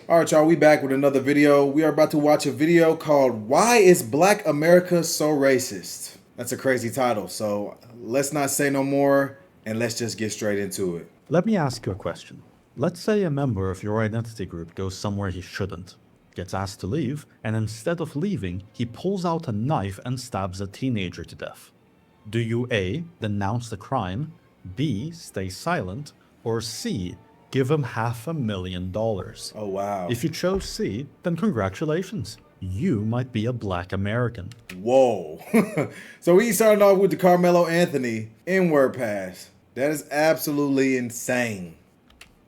All right, y'all, we back with another video. We are about to watch a video called Why is Black America So Racist? That's a crazy title, so let's not say no more and let's just get straight into it. Let me ask you a question. Let's say a member of your identity group goes somewhere he shouldn't, gets asked to leave, and instead of leaving, he pulls out a knife and stabs a teenager to death. Do you A, denounce the crime, B, stay silent, or C, give him $500,000? Oh, wow. If you chose C, then congratulations. You might be a Black American. Whoa. So we started off with the Carmelo Anthony N-word pass. That is absolutely insane.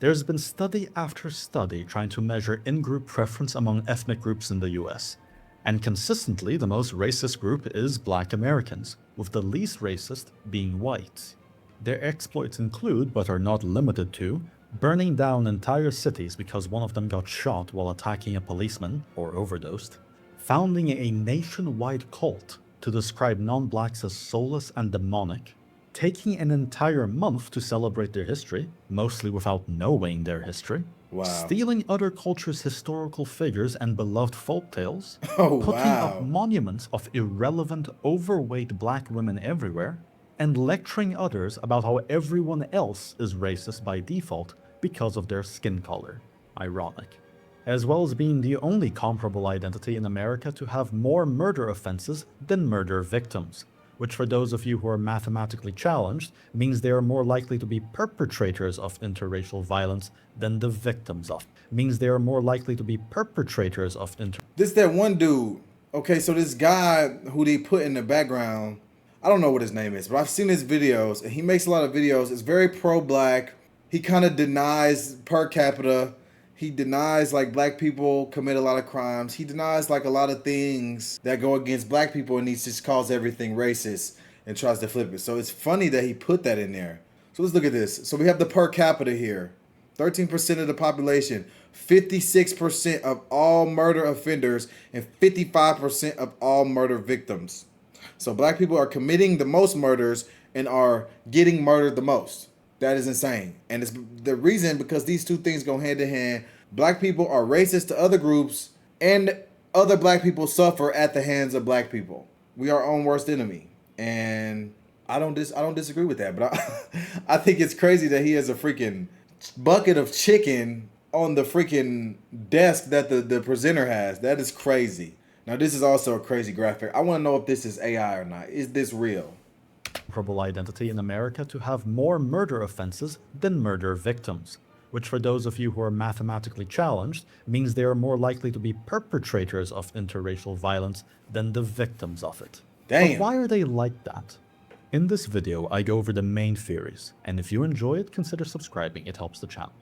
There's been study after study trying to measure in-group preference among ethnic groups in the US. And consistently, the most racist group is Black Americans, with the least racist being white. Their exploits include, but are not limited to, burning down entire cities because one of them got shot while attacking a policeman, or overdosed, founding a nationwide cult to describe non-blacks as soulless and demonic, taking an entire month to celebrate their history, mostly without knowing their history, Wow. stealing other cultures' historical figures and beloved folktales, Oh, putting up wow. monuments of irrelevant, overweight Black women everywhere, and lecturing others about how everyone else is racist by default because of their skin color. Ironic. As well as being the only comparable identity in America to have more murder offenses than murder victims, which for those of you who are mathematically challenged means they are more likely to be perpetrators of interracial violence than the victims of. Means they are more likely to be perpetrators of This that one dude. Okay, so this guy who they put in the background, I don't know what his name is, but I've seen his videos, and he makes a lot of videos. It's very pro-black. He kind of denies per capita. He denies like black people commit a lot of crimes. He denies like a lot of things that go against black people, and he just calls everything racist and tries to flip it. So it's funny that he put that in there. So let's look at this. So we have the per capita here. 13% of the population, 56% of all murder offenders, and 55% of all murder victims. So black people are committing the most murders and are getting murdered the most. That is insane. And it's the reason because these two things go hand in hand. Black people are racist to other groups and other black people suffer at the hands of black people. We are our own worst enemy. And I don't disagree with that, but I think it's crazy that he has a freaking bucket of chicken on the freaking desk that the presenter has. That is crazy. Now this is also a crazy graphic. I want to know if this is AI or not. Is this real? comparable identity in America to have more murder offenses than murder victims, which for those of you who are mathematically challenged means they are more likely to be perpetrators of interracial violence than the victims of it. Damn. But why are they like that? In this video, I go over the main theories, and if you enjoy it, consider subscribing, it helps the channel.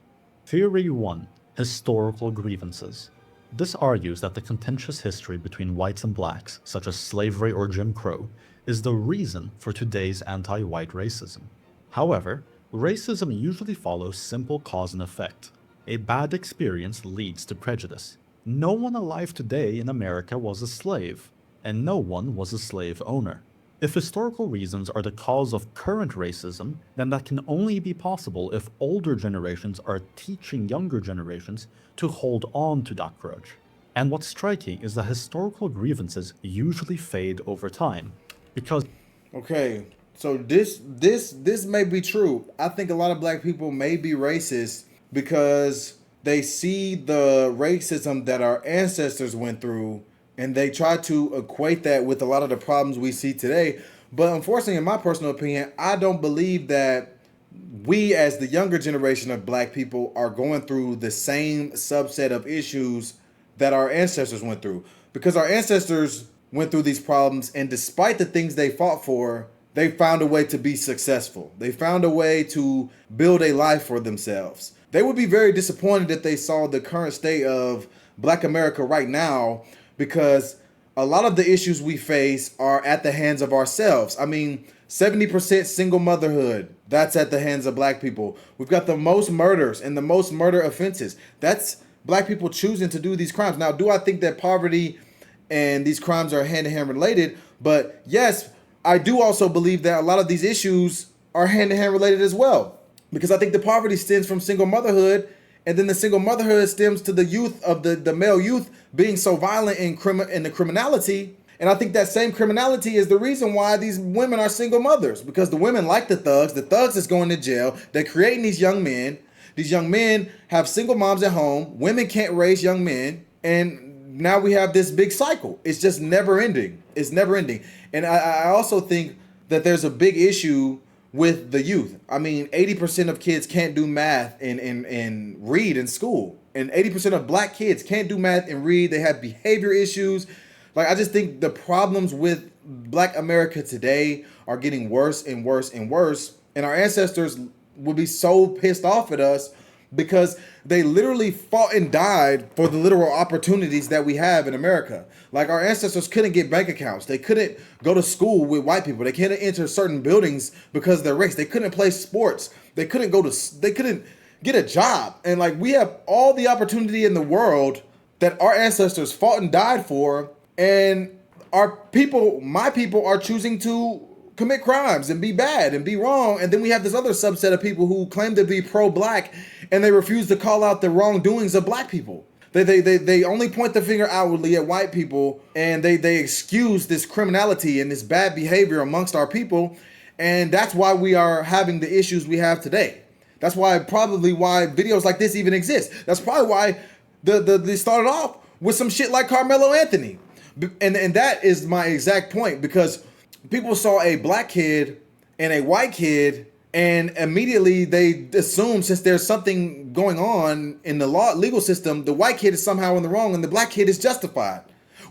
Theory 1. Historical grievances. This argues that the contentious history between whites and blacks, such as slavery or Jim Crow, is the reason for today's anti-white racism. However, racism usually follows simple cause and effect. A bad experience leads to prejudice. No one alive today in America was a slave, and no one was a slave owner. If historical reasons are the cause of current racism, then that can only be possible if older generations are teaching younger generations to hold on to that grudge. And what's striking is that historical grievances usually fade over time, because Okay, so this may be true. I think a lot of black people may be racist because they see the racism that our ancestors went through and they try to equate that with a lot of the problems we see today. But unfortunately, in my personal opinion, I don't believe that we as the younger generation of black people are going through the same subset of issues that our ancestors went through. Because our ancestors went through these problems, and despite the things they fought for, they found a way to be successful. They found a way to build a life for themselves. They would be very disappointed if they saw the current state of Black America right now, because a lot of the issues we face are at the hands of ourselves. I mean, 70% single motherhood, that's at the hands of black people. We've got the most murders and the most murder offenses. That's black people choosing to do these crimes. Now, do I think that poverty and these crimes are hand-in-hand related? But yes, I do also believe that a lot of these issues are hand-in-hand related as well. Because I think the poverty stems from single motherhood, And then the single motherhood stems to the youth of the male youth being so violent in the criminality. And I think that same criminality is the reason why these women are single mothers, because the women like the thugs. The thugs is going to jail. They're creating these young men. These young men have single moms at home. Women can't raise young men. And now we have this big cycle. It's just never ending. It's never ending. And I also think that there's a big issue with the youth. I mean, 80% of kids can't do math and read in school. And 80% of black kids can't do math and read. They have behavior issues. Like, I just think the problems with Black America today are getting worse and worse and worse. And our ancestors would be so pissed off at us because they literally fought and died for the literal opportunities that we have in America. Like, our ancestors couldn't get bank accounts. They couldn't go to school with white people. They couldn't enter certain buildings because of their race. They couldn't play sports. They couldn't get a job. And like, we have all the opportunity in the world that our ancestors fought and died for. And our people, my people, are choosing to commit crimes and be bad and be wrong. And then we have this other subset of people who claim to be pro-black and they refuse to call out the wrongdoings of black people. They only point the finger outwardly at white people, and they excuse this criminality and this bad behavior amongst our people. And that's why we are having the issues we have today. That's probably why videos like this even exist. That's probably why they started off with some shit like Carmelo Anthony. And that is my exact point, because people saw a black kid and a white kid, and immediately they assume, since there's something going on in the legal system, the white kid is somehow in the wrong and the black kid is justified.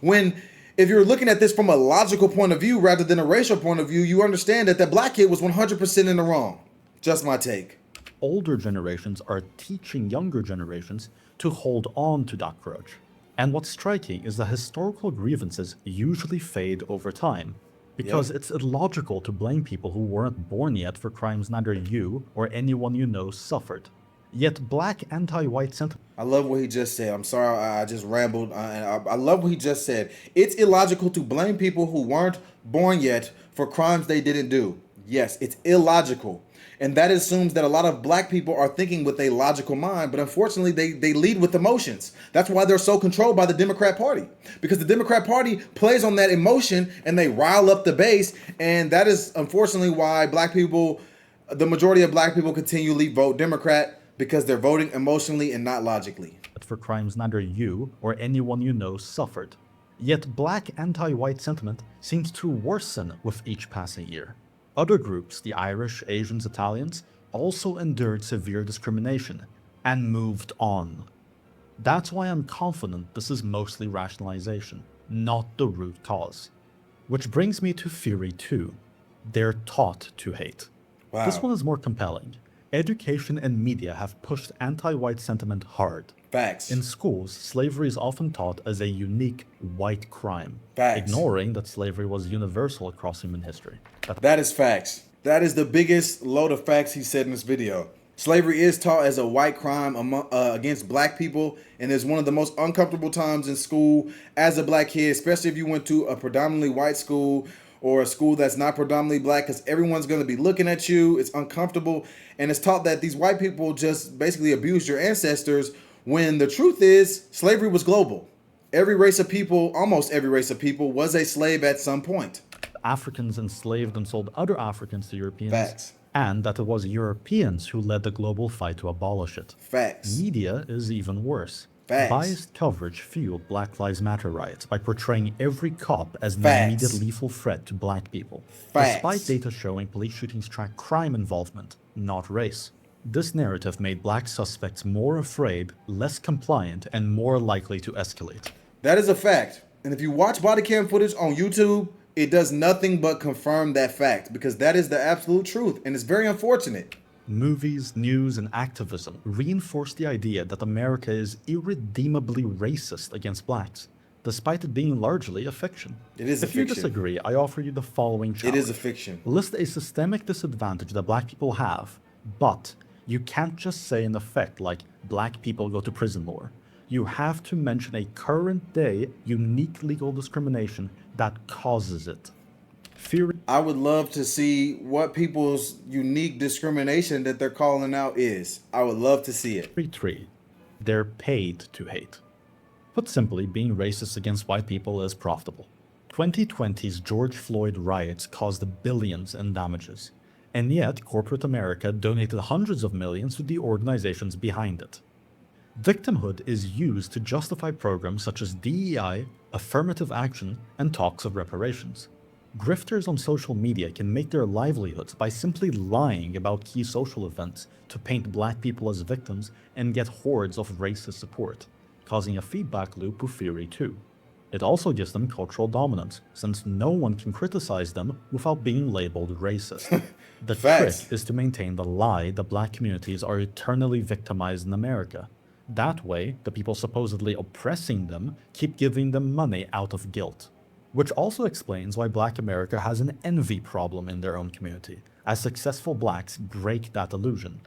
When, if you're looking at this from a logical point of view rather than a racial point of view, you understand that the black kid was 100% in the wrong. Just my take. Older generations are teaching younger generations to hold on to that grudge. And what's striking is that historical grievances usually fade over time, because it's illogical to blame people who weren't born yet for crimes neither you or anyone you know suffered. Yet black anti-white sentiment... I love what he just said. I'm sorry, I just rambled. I love what he just said. It's illogical to blame people who weren't born yet for crimes they didn't do. Yes, it's illogical. And that assumes that a lot of black people are thinking with a logical mind, but unfortunately they lead with emotions. That's why they're so controlled by the Democrat Party, because the Democrat Party plays on that emotion and they rile up the base. And that is unfortunately why black people, the majority of black people, continually vote Democrat, because they're voting emotionally and not logically. For crimes neither you or anyone you know suffered. Yet black anti-white sentiment seems to worsen with each passing year. Other groups, the Irish, Asians, Italians, also endured severe discrimination and moved on. That's why I'm confident this is mostly rationalization, not the root cause. Which brings me to theory 2. They're taught to hate. Wow. This one is more compelling. Education and media have pushed anti-white sentiment hard. Facts. In schools, slavery is often taught as a unique white crime, Facts. ignoring that slavery was universal across human history. That is facts. That is the biggest load of facts he said in this video. Slavery is taught as a white crime against black people, and it's one of the most uncomfortable times in school as a black kid, especially if you went to a predominantly white school or a school that's not predominantly black, because everyone's going to be looking at you. It's uncomfortable, and it's taught that these white people just basically abused your ancestors, when the truth is slavery was global. Every race of people, almost every race of people, was a slave at some point. Africans enslaved and sold other Africans to Europeans. Facts. And that it was Europeans who led the global fight to abolish it. Facts. Media is even worse. Facts. Biased coverage fueled Black Lives Matter riots by portraying every cop as an Facts. immediate lethal threat to black people, Facts. despite data showing police shootings track crime involvement, not race. This narrative made black suspects more afraid, less compliant, and more likely to escalate. That is a fact. And if you watch body cam footage on YouTube, it does nothing but confirm that fact, because that is the absolute truth, and it's very unfortunate. Movies, news, and activism reinforce the idea that America is irredeemably racist against blacks, despite it being largely a fiction. It is a fiction. If you disagree, I offer you the following challenge. It is a fiction. List a systemic disadvantage that black people have, but you can't just say in effect like black people go to prison more. You have to mention a current day unique legal discrimination that causes it. Theory. I would love to see what people's unique discrimination that they're calling out is. I would love to see it. Theory 3. They're paid to hate. Put simply, being racist against white people is profitable. 2020's George Floyd riots caused billions in damages, and yet corporate America donated hundreds of millions to the organizations behind it. Victimhood is used to justify programs such as DEI, affirmative action, and talks of reparations. Grifters on social media can make their livelihoods by simply lying about key social events to paint black people as victims and get hordes of racist support, causing a feedback loop of fury too. It also gives them cultural dominance, since no one can criticize them without being labeled racist. The Facts. trick is to maintain the lie that black communities are eternally victimized in America. That way, the people supposedly oppressing them keep giving them money out of guilt. Which also explains why Black America has an envy problem in their own community, as successful blacks break that illusion.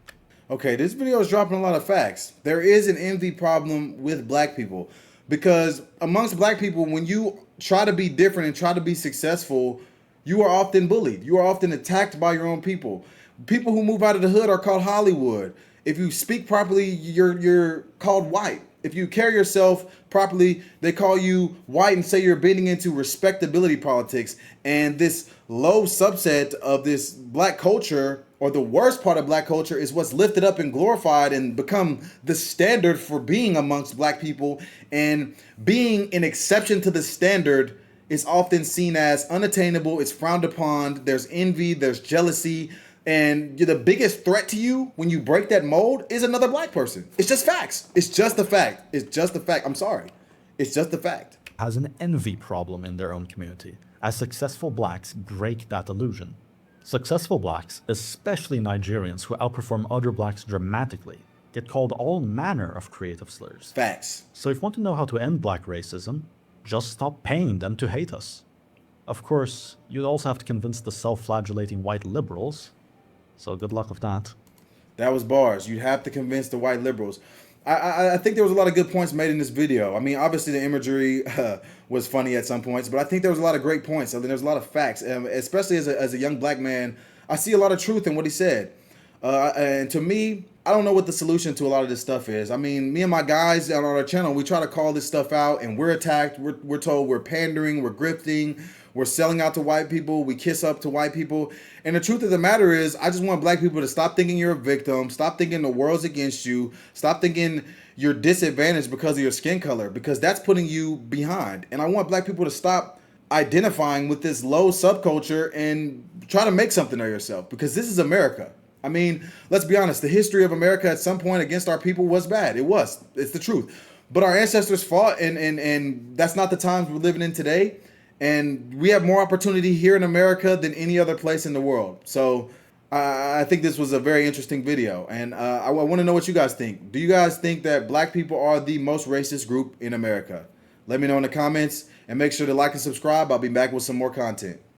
Okay, this video is dropping a lot of facts. There is an envy problem with black people because amongst black people, when you try to be different and try to be successful, you are often bullied. You are often attacked by your own people. People who move out of the hood are called Hollywood. If you speak properly, you're called white. If you carry yourself properly, they call you white and say you're bending into respectability politics. And this low subset of this black culture, or the worst part of black culture, is what's lifted up and glorified and become the standard for being amongst black people. And being an exception to the standard is often seen as unattainable. It's frowned upon. There's envy, there's jealousy. And the biggest threat to you when you break that mold is another black person. It's just facts. It's just a fact. It's just a fact. I'm sorry. It's just a fact. Has an envy problem in their own community, as successful blacks break that illusion. Successful blacks, especially Nigerians who outperform other blacks dramatically, get called all manner of creative slurs. Facts. So if you want to know how to end black racism, just stop paying them to hate us. Of course, you'd also have to convince the self-flagellating white liberals, so good luck with that. That was bars. You'd have to convince the white liberals. I think there was a lot of good points made in this video. I mean, obviously the imagery was funny at some points, but I think there was a lot of great points. I mean, there's a lot of facts, especially as a young black man. I see a lot of truth in what he said. And to me, I don't know what the solution to a lot of this stuff is. I mean, me and my guys on our channel, we try to call this stuff out, and we're attacked. We're told we're pandering, we're grifting, we're selling out to white people, we kiss up to white people. And the truth of the matter is, I just want black people to stop thinking you're a victim, stop thinking the world's against you, stop thinking you're disadvantaged because of your skin color, because that's putting you behind. And I want black people to stop identifying with this low subculture and try to make something of yourself, because this is America. I mean, let's be honest, the history of America at some point against our people was bad. It was. It's the truth. But our ancestors fought, and that's not the times we're living in today. And we have more opportunity here in America than any other place in the world. So I think this was a very interesting video. And I want to know what you guys think. Do you guys think that black people are the most racist group in America? Let me know in the comments, and make sure to like and subscribe. I'll be back with some more content.